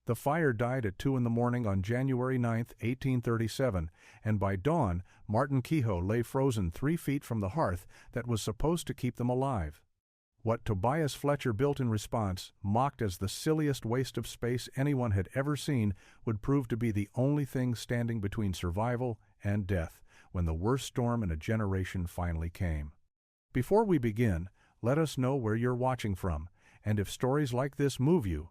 The fire died at 2 in the morning on January 9, 1837, and by dawn, Martin Kehoe lay frozen 3 feet from the hearth that was supposed to keep them alive. What Tobias Fletcher built in response, mocked as the silliest waste of space anyone had ever seen, would prove to be the only thing standing between survival and death when the worst storm in a generation finally came. Before we begin, let us know where you're watching from, and if stories like this move you,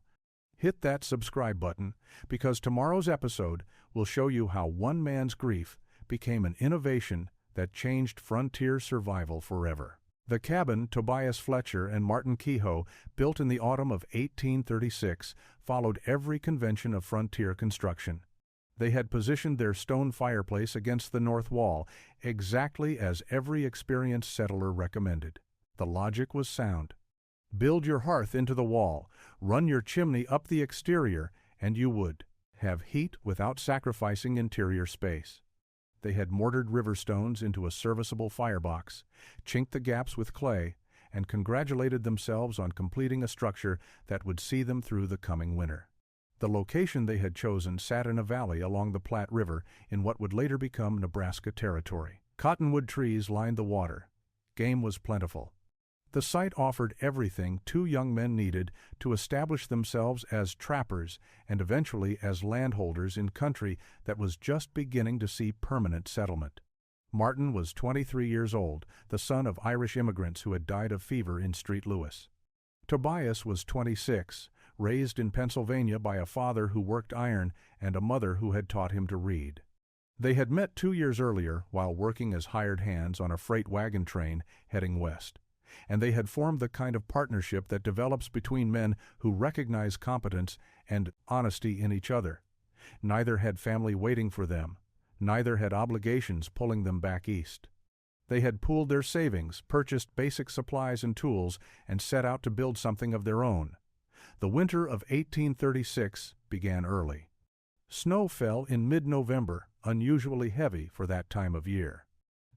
hit that subscribe button, because tomorrow's episode will show you how one man's grief became an innovation that changed frontier survival forever. The cabin Tobias Fletcher and Martin Kehoe built in the autumn of 1836 followed every convention of frontier construction. They had positioned their stone fireplace against the north wall, exactly as every experienced settler recommended. The logic was sound. Build your hearth into the wall, run your chimney up the exterior, and you would have heat without sacrificing interior space. They had mortared river stones into a serviceable firebox, chinked the gaps with clay, and congratulated themselves on completing a structure that would see them through the coming winter. The location they had chosen sat in a valley along the Platte River in what would later become Nebraska territory. Cottonwood trees lined the water. Game was plentiful. The site offered everything 2 young men needed to establish themselves as trappers and eventually as landholders in country that was just beginning to see permanent settlement. Martin was 23 years old, the son of Irish immigrants who had died of fever in St. Louis. Tobias was 26, raised in Pennsylvania by a father who worked iron and a mother who had taught him to read. They had met 2 years earlier while working as hired hands on a freight wagon train heading west, and they had formed the kind of partnership that develops between men who recognize competence and honesty in each other. Neither had family waiting for them. Neither had obligations pulling them back east. They had pooled their savings, purchased basic supplies and tools, and set out to build something of their own. The winter of 1836 began early. Snow fell in mid-November, unusually heavy for that time of year.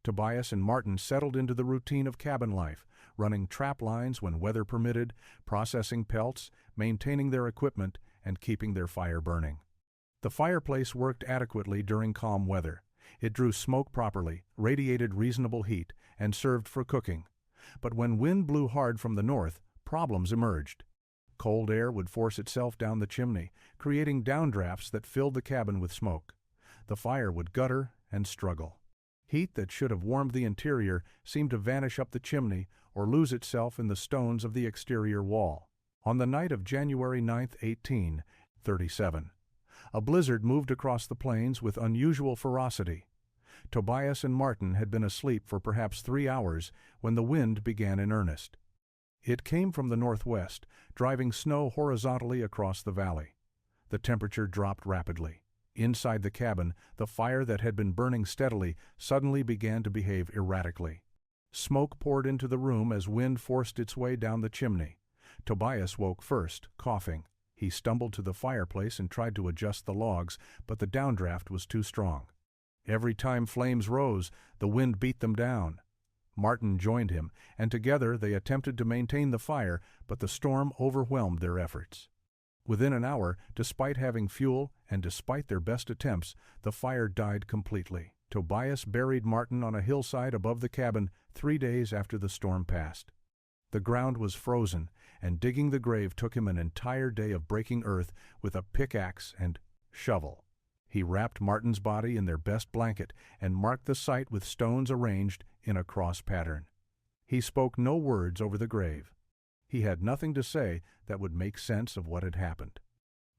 Tobias and Martin settled into the routine of cabin life, running trap lines when weather permitted, processing pelts, maintaining their equipment, and keeping their fire burning. The fireplace worked adequately during calm weather. It drew smoke properly, radiated reasonable heat, and served for cooking. But when wind blew hard from the north, problems emerged. Cold air would force itself down the chimney, creating downdrafts that filled the cabin with smoke. The fire would gutter and struggle. Heat that should have warmed the interior seemed to vanish up the chimney or lose itself in the stones of the exterior wall. On the night of January 9, 1837, a blizzard moved across the plains with unusual ferocity. Tobias and Martin had been asleep for perhaps 3 hours when the wind began in earnest. It came from the northwest, driving snow horizontally across the valley. The temperature dropped rapidly. Inside the cabin, the fire that had been burning steadily suddenly began to behave erratically. Smoke poured into the room as wind forced its way down the chimney. Tobias woke first, coughing. He stumbled to the fireplace and tried to adjust the logs, but the downdraft was too strong. Every time flames rose, the wind beat them down. Martin joined him, and together they attempted to maintain the fire, but the storm overwhelmed their efforts. Within an hour, despite having fuel and despite their best attempts, the fire died completely. Tobias buried Martin on a hillside above the cabin 3 days after the storm passed. The ground was frozen, and digging the grave took him an entire day of breaking earth with a pickaxe and shovel. He wrapped Martin's body in their best blanket and marked the site with stones arranged in a cross pattern. He spoke no words over the grave. He had nothing to say that would make sense of what had happened.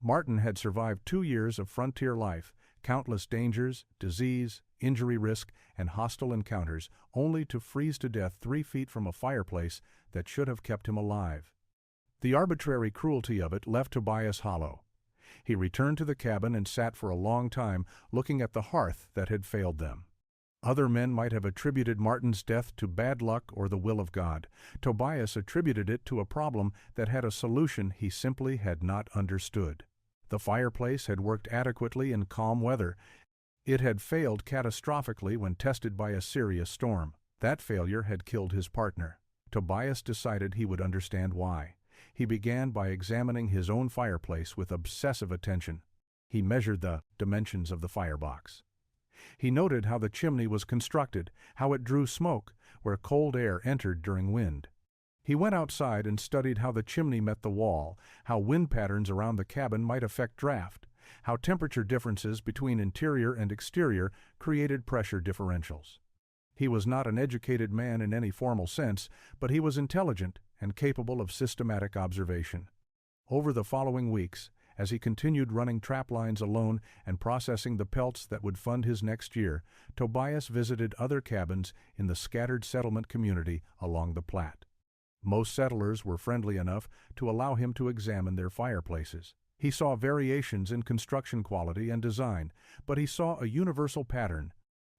Martin had survived 2 years of frontier life, countless dangers, disease, injury risk, and hostile encounters, only to freeze to death 3 feet from a fireplace that should have kept him alive. The arbitrary cruelty of it left Tobias hollow. He returned to the cabin and sat for a long time, looking at the hearth that had failed them. Other men might have attributed Martin's death to bad luck or the will of God. Tobias attributed it to a problem that had a solution he simply had not understood. The fireplace had worked adequately in calm weather. It had failed catastrophically when tested by a serious storm. That failure had killed his partner. Tobias decided he would understand why. He began by examining his own fireplace with obsessive attention. He measured the dimensions of the firebox. He noted how the chimney was constructed, how it drew smoke, where cold air entered during wind. He went outside and studied how the chimney met the wall, how wind patterns around the cabin might affect draft, how temperature differences between interior and exterior created pressure differentials. He was not an educated man in any formal sense, but he was intelligent and capable of systematic observation. Over the following weeks, as he continued running trap lines alone and processing the pelts that would fund his next year, Tobias visited other cabins in the scattered settlement community along the Platte. Most settlers were friendly enough to allow him to examine their fireplaces. He saw variations in construction quality and design, but he saw a universal pattern.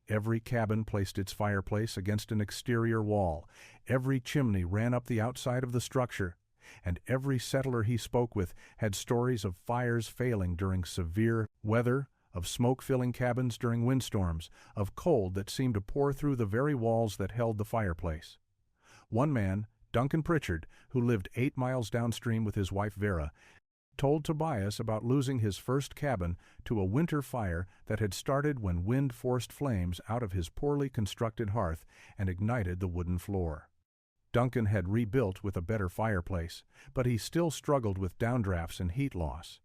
Every cabin placed its fireplace against an exterior wall, every chimney ran up the outside of the structure, and every settler he spoke with had stories of fires failing during severe weather, of smoke-filling cabins during windstorms, of cold that seemed to pour through the very walls that held the fireplace. One man, Duncan Pritchard, who lived 8 miles downstream with his wife Vera, told Tobias about losing his first cabin to a winter fire that had started when wind forced flames out of his poorly constructed hearth and ignited the wooden floor. Duncan had rebuilt with a better fireplace, but he still struggled with downdrafts and heat loss.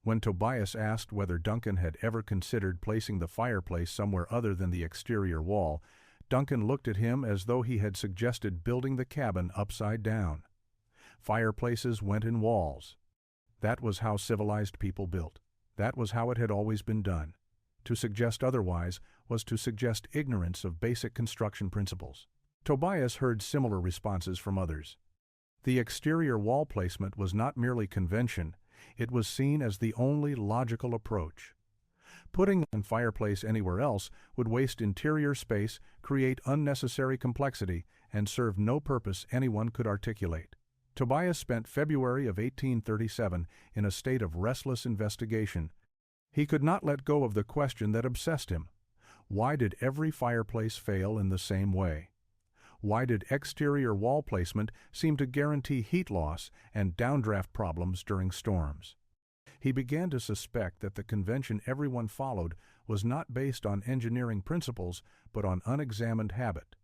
When Tobias asked whether Duncan had ever considered placing the fireplace somewhere other than the exterior wall, Duncan looked at him as though he had suggested building the cabin upside down. Fireplaces went in walls. That was how civilized people built. That was how it had always been done. To suggest otherwise was to suggest ignorance of basic construction principles. Tobias heard similar responses from others. The exterior wall placement was not merely convention, it was seen as the only logical approach. Putting a fireplace anywhere else would waste interior space, create unnecessary complexity, and serve no purpose anyone could articulate. Tobias spent February of 1837 in a state of restless investigation. He could not let go of the question that obsessed him. Why did every fireplace fail in the same way? Why did exterior wall placement seem to guarantee heat loss and downdraft problems during storms? He began to suspect that the convention everyone followed was not based on engineering principles but on unexamined habit.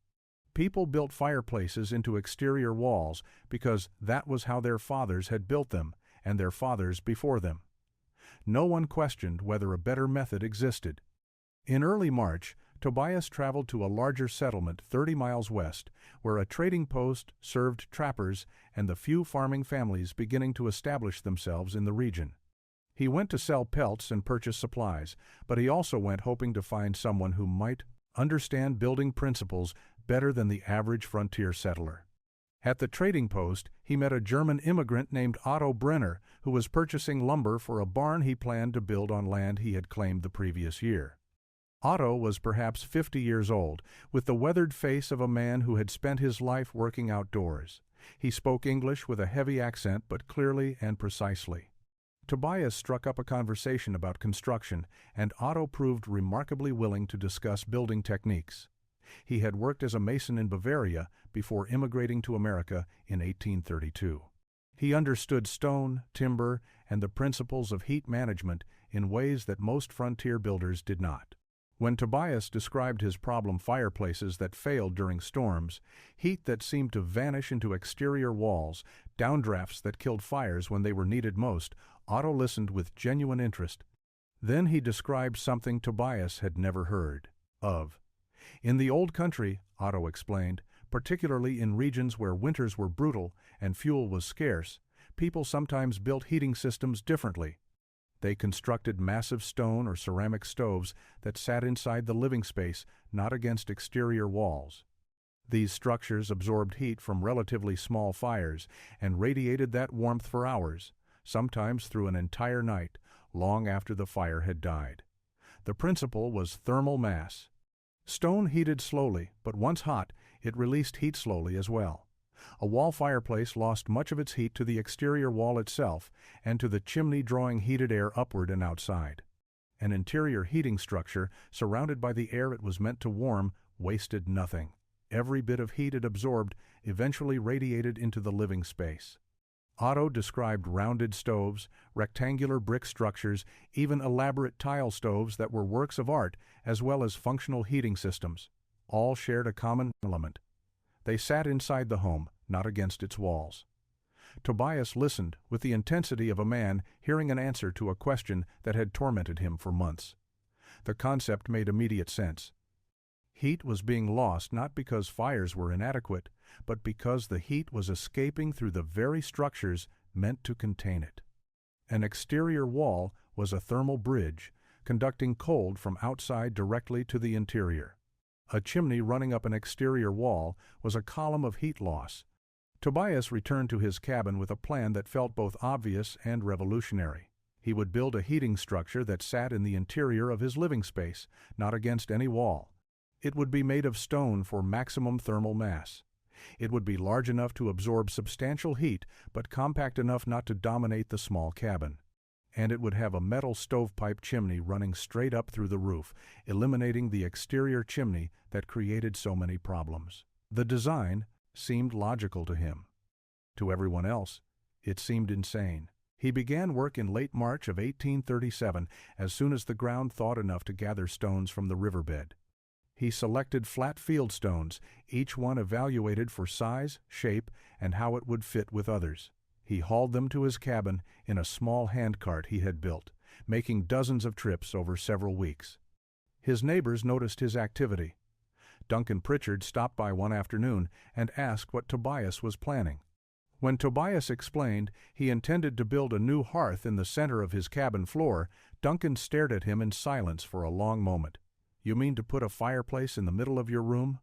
People built fireplaces into exterior walls because that was how their fathers had built them, and their fathers before them. No one questioned whether a better method existed. In early March, Tobias traveled to a larger settlement 30 miles west, where a trading post served trappers and the few farming families beginning to establish themselves in the region. He went to sell pelts and purchase supplies, but he also went hoping to find someone who might understand building principles better than the average frontier settler. At the trading post, he met a German immigrant named Otto Brenner, who was purchasing lumber for a barn he planned to build on land he had claimed the previous year. Otto was perhaps 50 years old, with the weathered face of a man who had spent his life working outdoors. He spoke English with a heavy accent, but clearly and precisely. Tobias struck up a conversation about construction, and Otto proved remarkably willing to discuss building techniques. He had worked as a mason in Bavaria before immigrating to America in 1832. He understood stone, timber, and the principles of heat management in ways that most frontier builders did not. When Tobias described his problem fireplaces that failed during storms, heat that seemed to vanish into exterior walls, downdrafts that killed fires when they were needed most, Otto listened with genuine interest. Then he described something Tobias had never heard of. In the old country, Otto explained, particularly in regions where winters were brutal and fuel was scarce, people sometimes built heating systems differently. They constructed massive stone or ceramic stoves that sat inside the living space, not against exterior walls. These structures absorbed heat from relatively small fires and radiated that warmth for hours, sometimes through an entire night, long after the fire had died. The principle was thermal mass. Stone heated slowly, but once hot, it released heat slowly as well. A wall fireplace lost much of its heat to the exterior wall itself and to the chimney drawing heated air upward and outside. An interior heating structure, surrounded by the air it was meant to warm, wasted nothing. Every bit of heat it absorbed eventually radiated into the living space. Otto described rounded stoves, rectangular brick structures, even elaborate tile stoves that were works of art, as well as functional heating systems. All shared a common element. They sat inside the home, not against its walls. Tobias listened with the intensity of a man hearing an answer to a question that had tormented him for months. The concept made immediate sense. Heat was being lost not because fires were inadequate, but because the heat was escaping through the very structures meant to contain it. An exterior wall was a thermal bridge, conducting cold from outside directly to the interior. A chimney running up an exterior wall was a column of heat loss. Tobias returned to his cabin with a plan that felt both obvious and revolutionary. He would build a heating structure that sat in the interior of his living space, not against any wall. It would be made of stone for maximum thermal mass. It would be large enough to absorb substantial heat, but compact enough not to dominate the small cabin. And it would have a metal stovepipe chimney running straight up through the roof, eliminating the exterior chimney that created so many problems. The design seemed logical to him. To everyone else, it seemed insane. He began work in late March of 1837, as soon as the ground thawed enough to gather stones from the riverbed. He selected flat field stones, each one evaluated for size, shape, and how it would fit with others. He hauled them to his cabin in a small handcart he had built, making dozens of trips over several weeks. His neighbors noticed his activity. Duncan Pritchard stopped by one afternoon and asked what Tobias was planning. When Tobias explained he intended to build a new hearth in the center of his cabin floor, Duncan stared at him in silence for a long moment. "You mean to put a fireplace in the middle of your room?"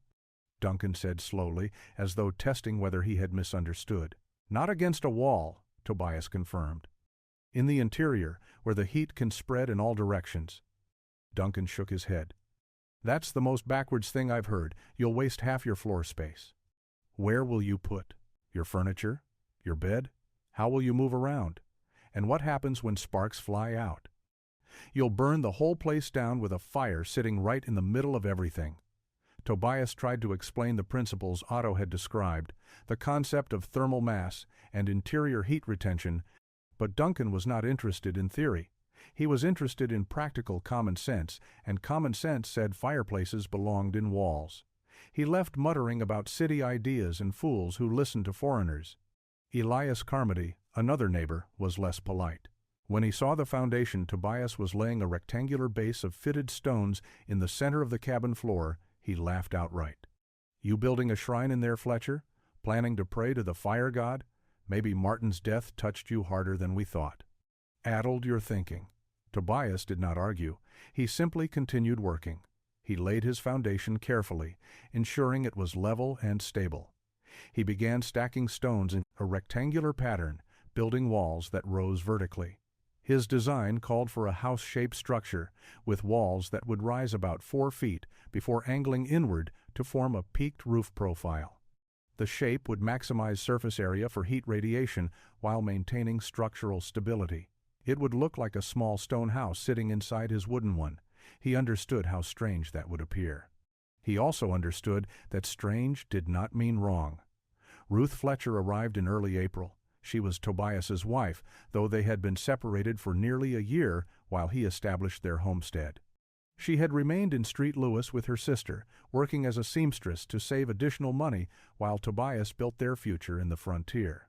Duncan said slowly, as though testing whether he had misunderstood. "Not against a wall," Tobias confirmed. "In the interior, where the heat can spread in all directions." Duncan shook his head. "That's the most backwards thing I've heard. You'll waste half your floor space." "Where will you put your furniture? Your bed? How will you move around? And what happens when sparks fly out?" "You'll burn the whole place down with a fire sitting right in the middle of everything." Tobias tried to explain the principles Otto had described, the concept of thermal mass and interior heat retention, but Duncan was not interested in theory. He was interested in practical common sense, and common sense said fireplaces belonged in walls. He left muttering about city ideas and fools who listened to foreigners. Elias Carmody, another neighbor, was less polite. When he saw the foundation Tobias was laying a rectangular base of fitted stones in the center of the cabin floor, he laughed outright. "You building a shrine in there, Fletcher? Planning to pray to the fire god? Maybe Martin's death touched you harder than we thought." "Addled your thinking." Tobias did not argue. He simply continued working. He laid his foundation carefully, ensuring it was level and stable. He began stacking stones in a rectangular pattern, building walls that rose vertically. His design called for a house-shaped structure, with walls that would rise about 4 feet before angling inward to form a peaked roof profile. The shape would maximize surface area for heat radiation while maintaining structural stability. It would look like a small stone house sitting inside his wooden one. He understood how strange that would appear. He also understood that strange did not mean wrong. Ruth Fletcher arrived in early April. She was Tobias's wife, though they had been separated for nearly a year while he established their homestead. She had remained in Street Louis with her sister, working as a seamstress to save additional money while Tobias built their future in the frontier.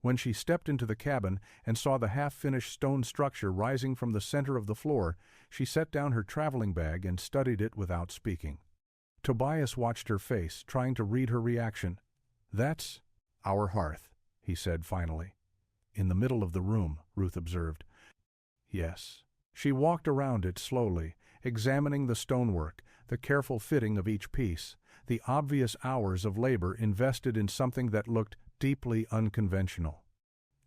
When she stepped into the cabin and saw the half-finished stone structure rising from the center of the floor, she set down her traveling bag and studied it without speaking. Tobias watched her face, trying to read her reaction. "That's our hearth," he said finally. "In the middle of the room," Ruth observed. "Yes." She walked around it slowly, examining the stonework, the careful fitting of each piece, the obvious hours of labor invested in something that looked deeply unconventional.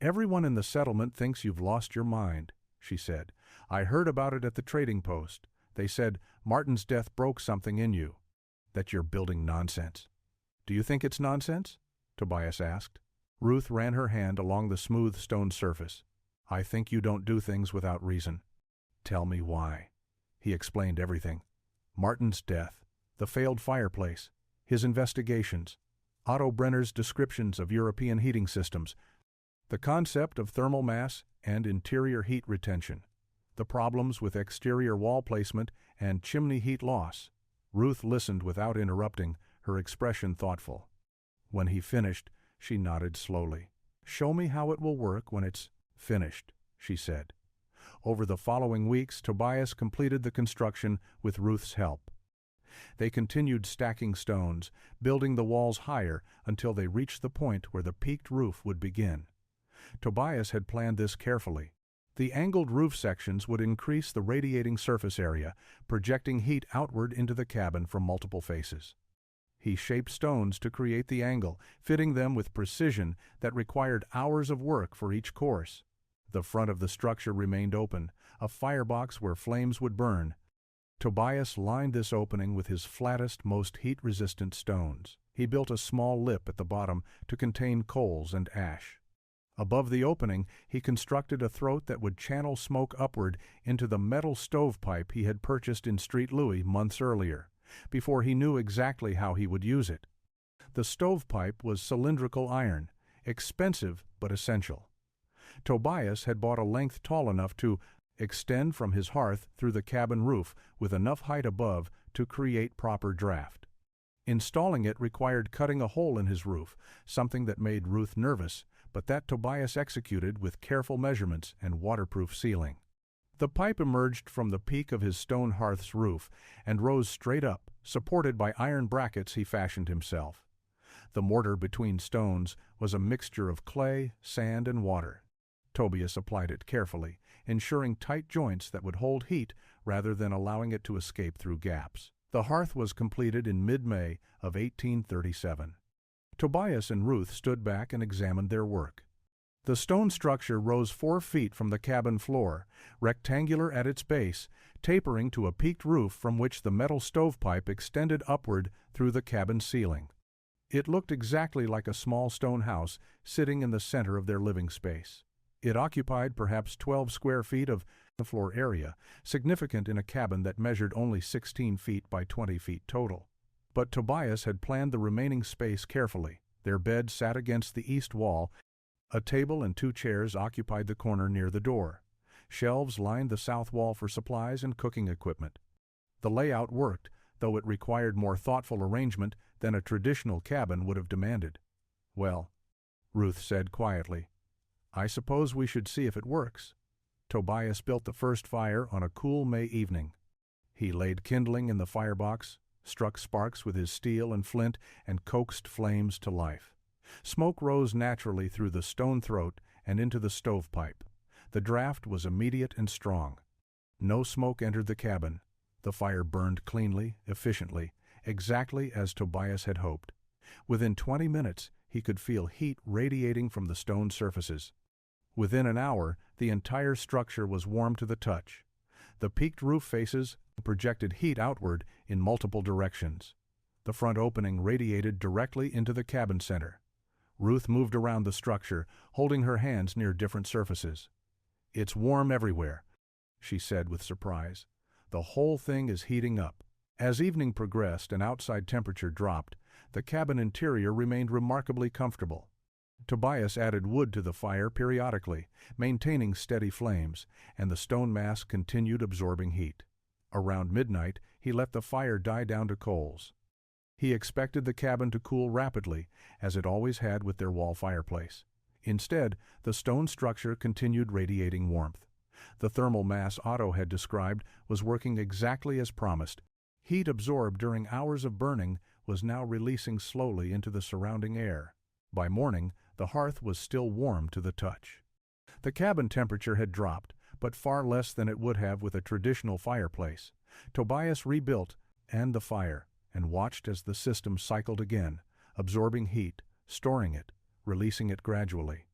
"Everyone in the settlement thinks you've lost your mind," she said. "I heard about it at the trading post. They said Martin's death broke something in you. That you're building nonsense." "Do you think it's nonsense?" Tobias asked. Ruth ran her hand along the smooth stone surface. "I think you don't do things without reason." "Tell me why." He explained everything. Martin's death, the failed fireplace, his investigations, Otto Brenner's descriptions of European heating systems. The concept of thermal mass and interior heat retention, the problems with exterior wall placement and chimney heat loss. Ruth listened without interrupting, her expression thoughtful. When he finished, she nodded slowly. "Show me how it will work when it's finished," she said. Over the following weeks, Tobias completed the construction with Ruth's help. They continued stacking stones, building the walls higher until they reached the point where the peaked roof would begin. Tobias had planned this carefully. The angled roof sections would increase the radiating surface area, projecting heat outward into the cabin from multiple faces. He shaped stones to create the angle, fitting them with precision that required hours of work for each course. The front of the structure remained open, a firebox where flames would burn. Tobias lined this opening with his flattest, most heat-resistant stones. He built a small lip at the bottom to contain coals and ash. Above the opening, he constructed a throat that would channel smoke upward into the metal stovepipe he had purchased in Street Louis months earlier, before he knew exactly how he would use it. The stovepipe was cylindrical iron, expensive but essential. Tobias had bought a length tall enough to extend from his hearth through the cabin roof with enough height above to create proper draft. Installing it required cutting a hole in his roof, something that made Ruth nervous, but that Tobias executed with careful measurements and waterproof sealing. The pipe emerged from the peak of his stone hearth's roof and rose straight up, supported by iron brackets he fashioned himself. The mortar between stones was a mixture of clay, sand, and water. Tobias applied it carefully, ensuring tight joints that would hold heat rather than allowing it to escape through gaps. The hearth was completed in mid-May of 1837. Tobias and Ruth stood back and examined their work. The stone structure rose 4 feet from the cabin floor, rectangular at its base, tapering to a peaked roof from which the metal stovepipe extended upward through the cabin ceiling. It looked exactly like a small stone house sitting in the center of their living space. It occupied perhaps 12 square feet of the floor area, significant in a cabin that measured only 16 feet by 20 feet total. But Tobias had planned the remaining space carefully. Their bed sat against the east wall. A table and 2 chairs occupied the corner near the door. Shelves lined the south wall for supplies and cooking equipment. The layout worked, though it required more thoughtful arrangement than a traditional cabin would have demanded. "Well," Ruth said quietly, "I suppose we should see if it works." Tobias built the first fire on a cool May evening. He laid kindling in the firebox, struck sparks with his steel and flint, and coaxed flames to life. Smoke rose naturally through the stone throat and into the stovepipe. The draft was immediate and strong. No smoke entered the cabin. The fire burned cleanly, efficiently, exactly as Tobias had hoped. Within 20 minutes, he could feel heat radiating from the stone surfaces. Within an hour, the entire structure was warm to the touch. The peaked roof faces projected heat outward in multiple directions. The front opening radiated directly into the cabin center. Ruth moved around the structure, holding her hands near different surfaces. "It's warm everywhere," she said with surprise. "The whole thing is heating up." As evening progressed and outside temperature dropped, the cabin interior remained remarkably comfortable. Tobias added wood to the fire periodically, maintaining steady flames, and the stone mass continued absorbing heat. Around midnight, he let the fire die down to coals. He expected the cabin to cool rapidly, as it always had with their wall fireplace. Instead, the stone structure continued radiating warmth. The thermal mass Otto had described was working exactly as promised. Heat absorbed during hours of burning was now releasing slowly into the surrounding air. By morning, the hearth was still warm to the touch. The cabin temperature had dropped, but far less than it would have with a traditional fireplace. Tobias rebuilt the fire and watched as the system cycled again, absorbing heat, storing it, releasing it gradually.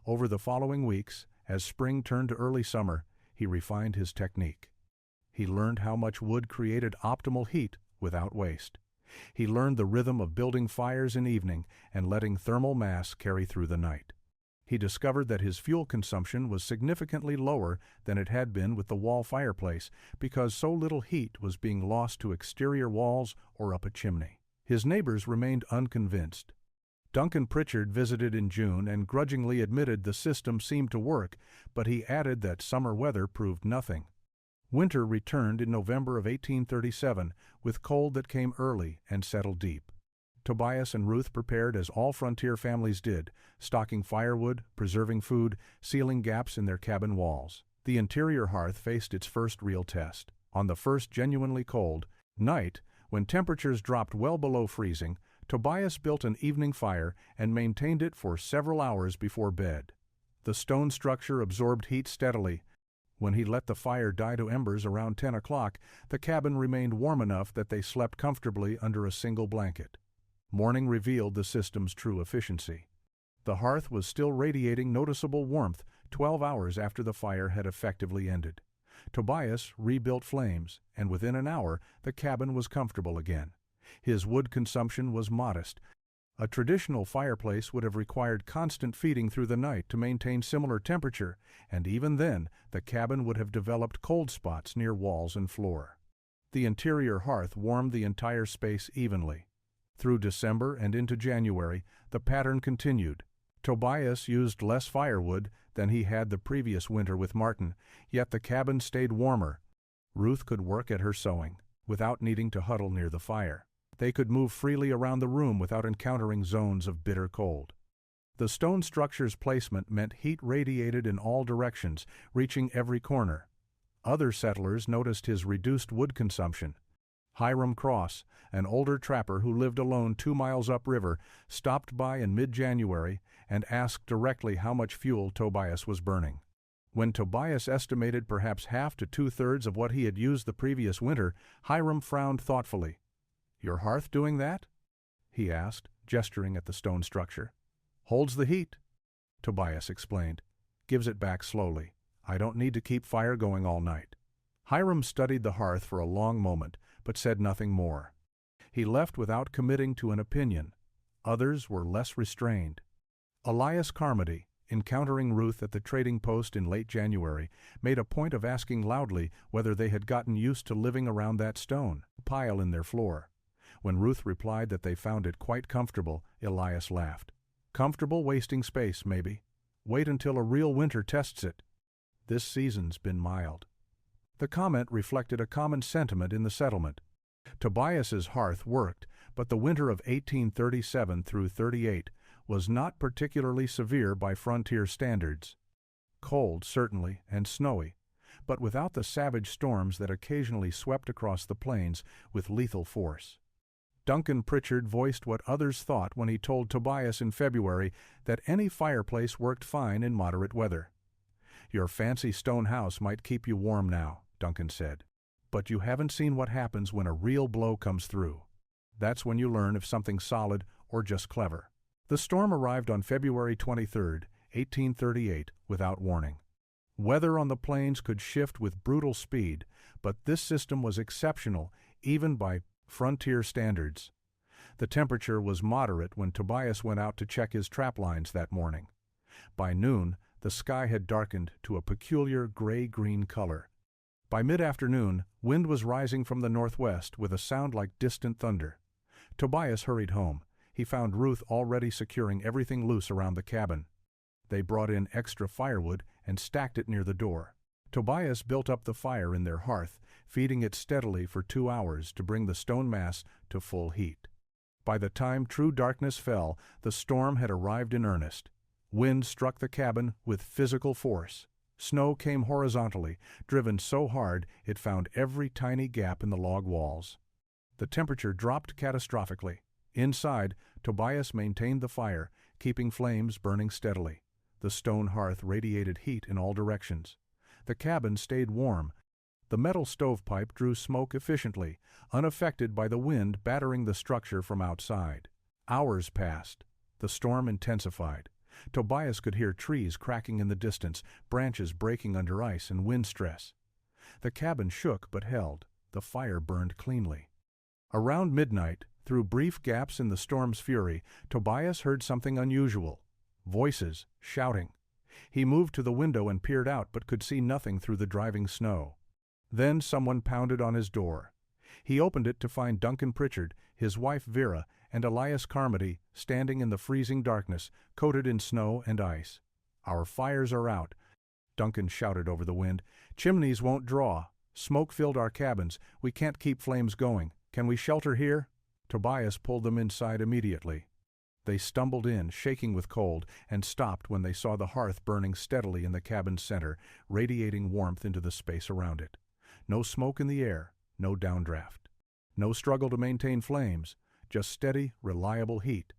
Over the following weeks, as spring turned to early summer, he refined his technique. He learned how much wood created optimal heat without waste. He learned the rhythm of building fires in evening and letting thermal mass carry through the night. He discovered that his fuel consumption was significantly lower than it had been with the wall fireplace because so little heat was being lost to exterior walls or up a chimney. His neighbors remained unconvinced. Duncan Pritchard visited in June and grudgingly admitted the system seemed to work, but he added that summer weather proved nothing. Winter returned in November of 1837, with cold that came early and settled deep. Tobias and Ruth prepared as all frontier families did, stocking firewood, preserving food, sealing gaps in their cabin walls. The interior hearth faced its first real test. On the first genuinely cold night, when temperatures dropped well below freezing, Tobias built an evening fire and maintained it for several hours before bed. The stone structure absorbed heat steadily. When he let the fire die to embers around 10 o'clock, the cabin remained warm enough that they slept comfortably under a single blanket. Morning revealed the system's true efficiency. The hearth was still radiating noticeable warmth 12 hours after the fire had effectively ended. Tobias rebuilt flames, and within an hour the cabin was comfortable again. His wood consumption was modest. A traditional fireplace would have required constant feeding through the night to maintain similar temperature, and even then the cabin would have developed cold spots near walls and floor. The interior hearth warmed the entire space evenly. Through December and into January, the pattern continued. Tobias used less firewood than he had the previous winter with Martin, yet the cabin stayed warmer. Ruth could work at her sewing, without needing to huddle near the fire. They could move freely around the room without encountering zones of bitter cold. The stone structure's placement meant heat radiated in all directions, reaching every corner. Other settlers noticed his reduced wood consumption. Hiram Cross, an older trapper who lived alone 2 miles upriver, stopped by in mid-January and asked directly how much fuel Tobias was burning. When Tobias estimated perhaps half to 2/3 of what he had used the previous winter, Hiram frowned thoughtfully. "Your hearth doing that?" he asked, gesturing at the stone structure. "Holds the heat," Tobias explained. "Gives it back slowly. I don't need to keep fire going all night." Hiram studied the hearth for a long moment, but said nothing more. He left without committing to an opinion. Others were less restrained. Elias Carmody, encountering Ruth at the trading post in late January, made a point of asking loudly whether they had gotten used to living around that stone pile in their floor. When Ruth replied that they found it quite comfortable, Elias laughed. "Comfortable wasting space, maybe. Wait until a real winter tests it. This season's been mild." The comment reflected a common sentiment in the settlement. Tobias's hearth worked, but the winter of 1837 through 38 was not particularly severe by frontier standards. Cold, certainly, and snowy, but without the savage storms that occasionally swept across the plains with lethal force. Duncan Pritchard voiced what others thought when he told Tobias in February that any fireplace worked fine in moderate weather. "Your fancy stone house might keep you warm now," Duncan said, "but you haven't seen what happens when a real blow comes through. That's when you learn if something's solid or just clever." The storm arrived on February 23, 1838, without warning. Weather on the plains could shift with brutal speed, but this system was exceptional even by frontier standards. The temperature was moderate when Tobias went out to check his trap lines that morning. By noon, the sky had darkened to a peculiar gray-green color. By mid-afternoon, wind was rising from the northwest with a sound like distant thunder. Tobias hurried home. He found Ruth already securing everything loose around the cabin. They brought in extra firewood and stacked it near the door. Tobias built up the fire in their hearth, feeding it steadily for 2 hours to bring the stone mass to full heat. By the time true darkness fell, the storm had arrived in earnest. Wind struck the cabin with physical force. Snow came horizontally, driven so hard it found every tiny gap in the log walls. The temperature dropped catastrophically. Inside, Tobias maintained the fire, keeping flames burning steadily. The stone hearth radiated heat in all directions. The cabin stayed warm. The metal stovepipe drew smoke efficiently, unaffected by the wind battering the structure from outside. Hours passed. The storm intensified. Tobias could hear trees cracking in the distance, branches breaking under ice and wind stress. The cabin shook but held. The fire burned cleanly. Around midnight, through brief gaps in the storm's fury, Tobias heard something unusual. Voices, shouting. He moved to the window and peered out but could see nothing through the driving snow. Then someone pounded on his door. He opened it to find Duncan Pritchard, his wife Vera, and Elias Carmody, standing in the freezing darkness, coated in snow and ice. "Our fires are out," Duncan shouted over the wind. "Chimneys won't draw. Smoke filled our cabins. We can't keep flames going. Can we shelter here?" Tobias pulled them inside immediately. They stumbled in, shaking with cold, and stopped when they saw the hearth burning steadily in the cabin's center, radiating warmth into the space around it. No smoke in the air, no downdraft. No struggle to maintain flames, just steady, reliable heat.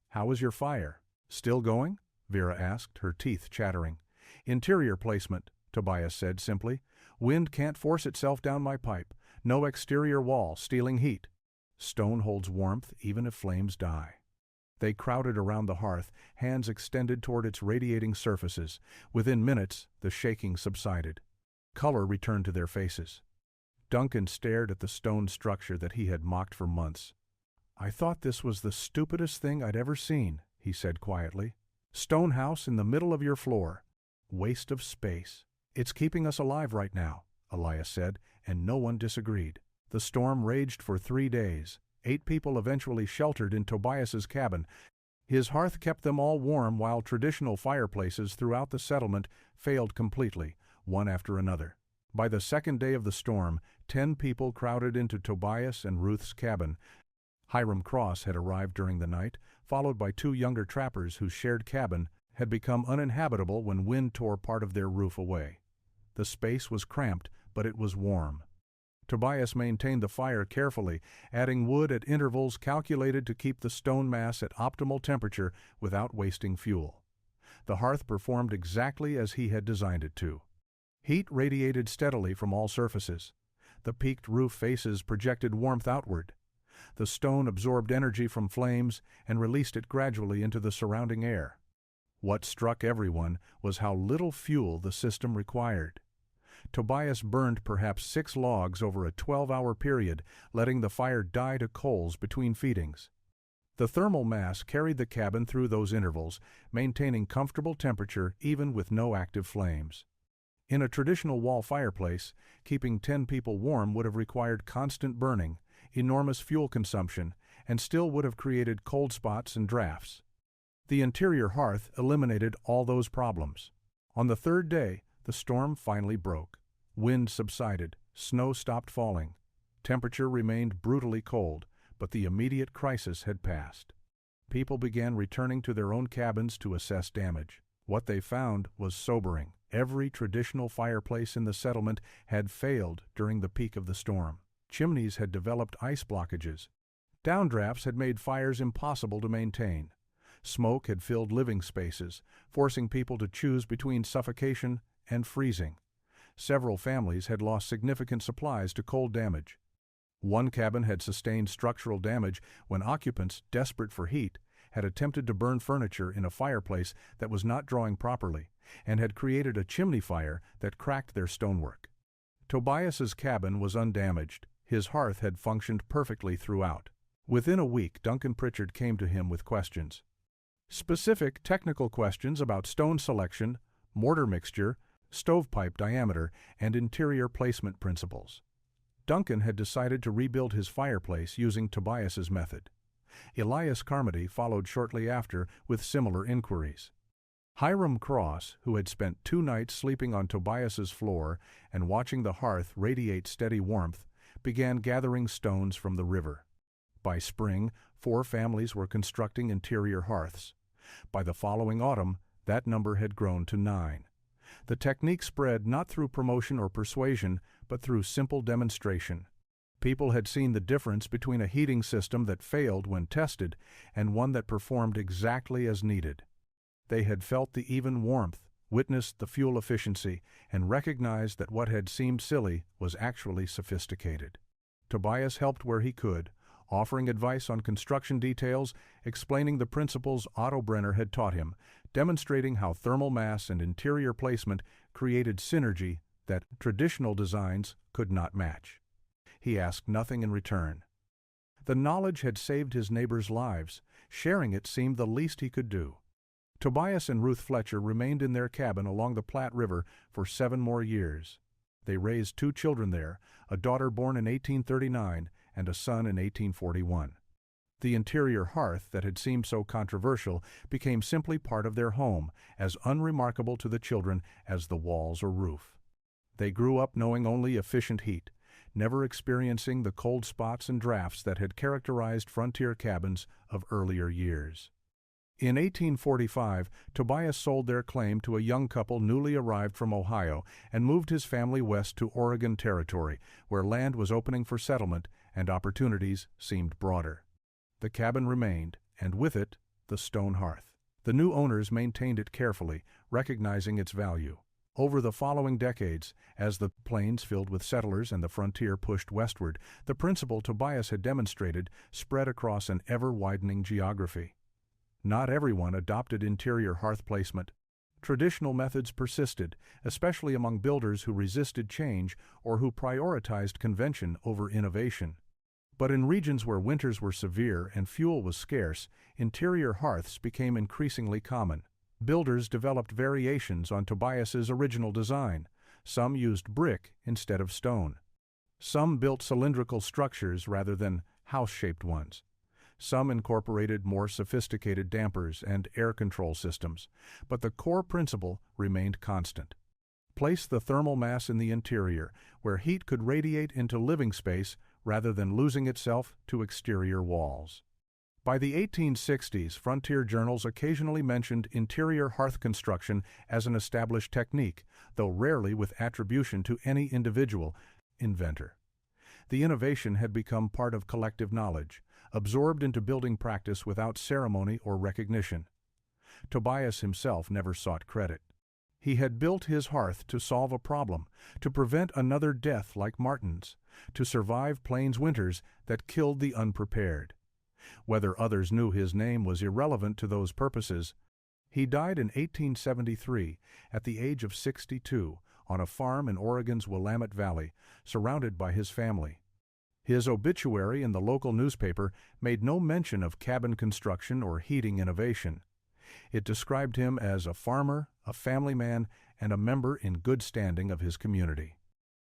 "How is your fire? Still going?" Vera asked, her teeth chattering. "Interior placement," Tobias said simply. "Wind can't force itself down my pipe. No exterior wall stealing heat. Stone holds warmth even if flames die." They crowded around the hearth, hands extended toward its radiating surfaces. Within minutes, the shaking subsided. Color returned to their faces. Duncan stared at the stone structure that he had mocked for months. "I thought this was the stupidest thing I'd ever seen," he said quietly. "Stone house in the middle of your floor. Waste of space." "It's keeping us alive right now," Elias said, and no one disagreed. The storm raged for 3 days. 8 people eventually sheltered in Tobias's cabin. His hearth kept them all warm while traditional fireplaces throughout the settlement failed completely, one after another. By the second day of the storm, 10 people crowded into Tobias and Ruth's cabin. Hiram Cross had arrived during the night, followed by 2 younger trappers whose shared cabin had become uninhabitable when wind tore part of their roof away. The space was cramped, but it was warm. Tobias maintained the fire carefully, adding wood at intervals calculated to keep the stone mass at optimal temperature without wasting fuel. The hearth performed exactly as he had designed it to. Heat radiated steadily from all surfaces. The peaked roof faces projected warmth outward. The stone absorbed energy from flames and released it gradually into the surrounding air. What struck everyone was how little fuel the system required. Tobias burned perhaps 6 logs over a 12-hour period, letting the fire die to coals between feedings. The thermal mass carried the cabin through those intervals, maintaining comfortable temperature even with no active flames. In a traditional wall fireplace, keeping 10 people warm would have required constant burning, enormous fuel consumption, and still would have created cold spots and drafts. The interior hearth eliminated all those problems. On the 3rd day, the storm finally broke. Wind subsided, snow stopped falling. Temperature remained brutally cold, but the immediate crisis had passed. People began returning to their own cabins to assess damage. What they found was sobering. Every traditional fireplace in the settlement had failed during the peak of the storm. Chimneys had developed ice blockages. Downdrafts had made fires impossible to maintain. Smoke had filled living spaces, forcing people to choose between suffocation and freezing. Several families had lost significant supplies to cold damage. One cabin had sustained structural damage when occupants, desperate for heat, had attempted to burn furniture in a fireplace that was not drawing properly, and had created a chimney fire that cracked their stonework. Tobias's cabin was undamaged. His hearth had functioned perfectly throughout. Within a week, Duncan Pritchard came to him with questions. Specific technical questions about stone selection, mortar mixture, stovepipe diameter, and interior placement principles. Duncan had decided to rebuild his fireplace using Tobias's method. Elias Carmody followed shortly after with similar inquiries. Hiram Cross, who had spent 2 nights sleeping on Tobias's floor and watching the hearth radiate steady warmth, began gathering stones from the river. By spring, 4 families were constructing interior hearths. By the following autumn, that number had grown to 9. The technique spread not through promotion or persuasion, but through simple demonstration. People had seen the difference between a heating system that failed when tested and one that performed exactly as needed. They had felt the even warmth, witnessed the fuel efficiency, and recognized that what had seemed silly was actually sophisticated. Tobias helped where he could, offering advice on construction details, explaining the principles Otto Brenner had taught him, demonstrating how thermal mass and interior placement created synergy that traditional designs could not match. He asked nothing in return. The knowledge had saved his neighbors' lives. Sharing it seemed the least he could do. Tobias and Ruth Fletcher remained in their cabin along the Platte River for 7 more years. They raised 2 children there, a daughter born in 1839 and a son in 1841. The interior hearth that had seemed so controversial became simply part of their home, as unremarkable to the children as the walls or roof. They grew up knowing only efficient heat, never experiencing the cold spots and drafts that had characterized frontier cabins of earlier years. In 1845, Tobias sold their claim to a young couple newly arrived from Ohio and moved his family west to Oregon Territory, where land was opening for settlement and opportunities seemed broader. The cabin remained, and with it, the stone hearth. The new owners maintained it carefully, recognizing its value. Over the following decades, as the plains filled with settlers and the frontier pushed westward, the principle Tobias had demonstrated spread across an ever-widening geography. Not everyone adopted interior hearth placement. Traditional methods persisted, especially among builders who resisted change or who prioritized convention over innovation. But in regions where winters were severe and fuel was scarce, interior hearths became increasingly common. Builders developed variations on Tobias's original design. Some used brick instead of stone. Some built cylindrical structures rather than house-shaped ones. Some incorporated more sophisticated dampers and air control systems, but the core principle remained constant. Place the thermal mass in the interior, where heat could radiate into living space rather than losing itself to exterior walls. By the 1860s, frontier journals occasionally mentioned interior hearth construction as an established technique, though rarely with attribution to any individual inventor. The innovation had become part of collective knowledge, absorbed into building practice without ceremony or recognition. Tobias himself never sought credit. He had built his hearth to solve a problem, to prevent another death like Martin's, to survive plains winters that killed the unprepared. Whether others knew his name was irrelevant to those purposes. He died in 1873, at the age of 62, on a farm in Oregon's Willamette Valley, surrounded by his family. His obituary in the local newspaper made no mention of cabin construction or heating innovation. It described him as a farmer, a family man, and a member in good standing of his community.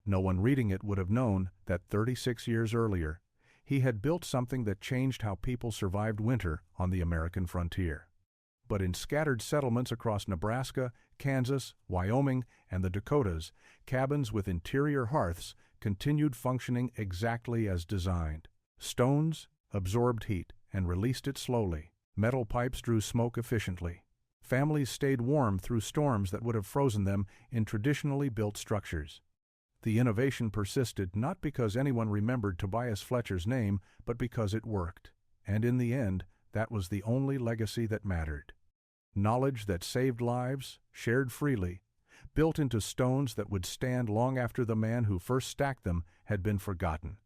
No one reading it would have known that 36 years earlier, he had built something that changed how people survived winter on the American frontier. But in scattered settlements across Nebraska, Kansas, Wyoming, and the Dakotas, cabins with interior hearths continued functioning exactly as designed. Stones absorbed heat and released it slowly. Metal pipes drew smoke efficiently. Families stayed warm through storms that would have frozen them in traditionally built structures. The innovation persisted not because anyone remembered Tobias Fletcher's name, but because it worked. And in the end, that was the only legacy that mattered. Knowledge that saved lives, shared freely, built into stones that would stand long after the man who first stacked them had been forgotten.